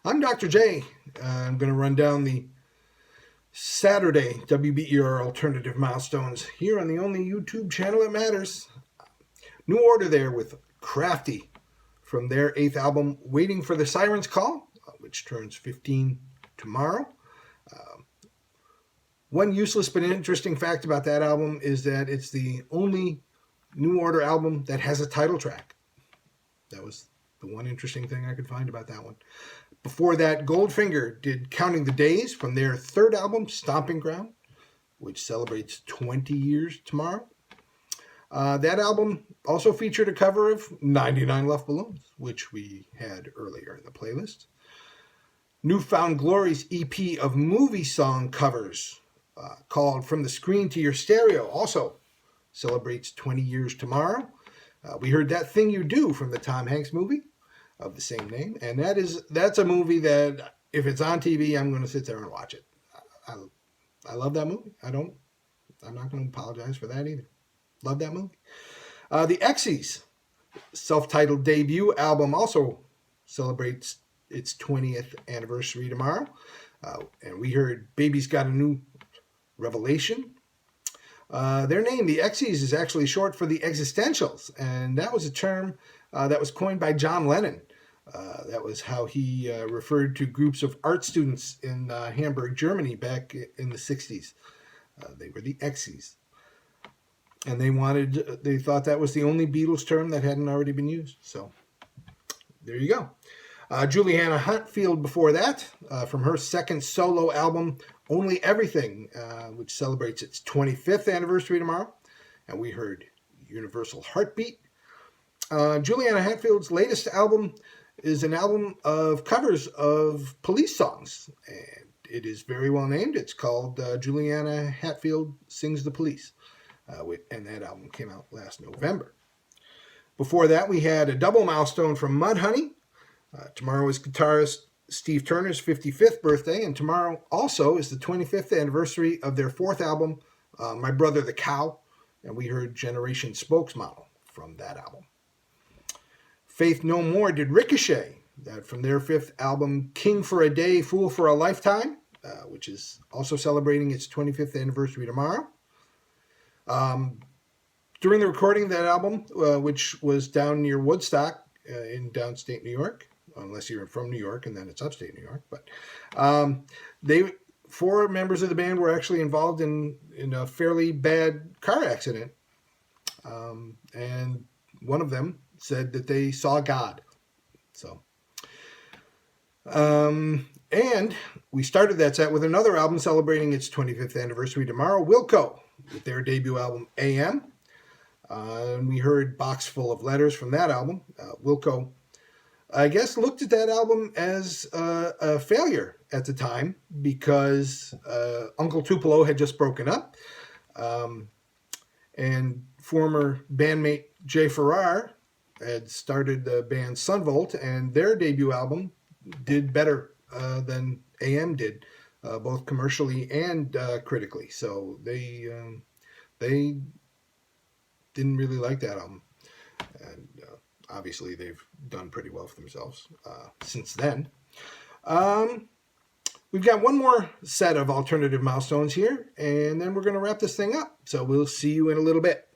I'm Dr. J. I'm going to run down the Saturday WBER Alternative Milestones here on the only YouTube channel that matters. New Order there with Crafty from their 8th album, Waiting for the Siren's Call, which turns 15 tomorrow. One useless but interesting fact about that album is that it's the only New Order album that has a title track. That was the one interesting thing I could find about that one. Before that, Goldfinger did Counting the Days from their 3rd album, Stomping Ground, which celebrates 20 years tomorrow. That album also featured a cover of 99 Left Balloons, which we had earlier in the playlist. Newfound Glory's EP of movie song covers, called From the Screen to Your Stereo, also celebrates 20 years tomorrow. We heard That Thing You Do from the Tom Hanks movie of the same name, and that's a movie that if it's on TV, I'm going to sit there and watch it. I love that movie. I'm not going to apologize for that either. Love that movie. The Exies self-titled debut album also celebrates its 20th anniversary tomorrow, and we heard Baby's Got a New Revelation. Their name, the Exies, is actually short for the Existentials, and that was a term that was coined by John Lennon. That was how he referred to groups of art students in Hamburg, Germany back in the 60s. They were the Exies. And they thought that was the only Beatles term that hadn't already been used. So there you go. Juliana Hatfield before that, from her 2nd solo album, Only Everything, which celebrates its 25th anniversary tomorrow. And we heard Universal Heartbeat. Juliana Hatfield's latest album is an album of covers of police songs. And it is very well named. It's called Juliana Hatfield Sings the Police. And that album came out last November. Before that, we had a double milestone from Mudhoney. Tomorrow is guitarist Steve Turner's 55th birthday, and tomorrow also is the 25th anniversary of their 4th album, My Brother the Cow, and we heard Generation Spokesmodel from that album. Faith No More did Ricochet, that from their 5th album, King for a Day, Fool for a Lifetime, which is also celebrating its 25th anniversary tomorrow. During the recording of that album, which was down near Woodstock in downstate New York, unless you're from New York and then it's upstate New York, but 4 members of the band were actually involved in a fairly bad car accident, and one of them said that they saw God. So, and we started that set with another album celebrating its 25th anniversary tomorrow, Wilco, with their debut album, AM. And we heard Box Full of Letters from that album. Wilco, I guess, looked at that album as a failure at the time because Uncle Tupelo had just broken up. And former bandmate Jay Farrar had started the band Sunvolt, and their debut album did better than AM did, both commercially and critically. So they didn't really like that album. And obviously they've done pretty well for themselves since then. We've got one more set of alternative milestones here, and then we're going to wrap this thing up. So we'll see you in a little bit.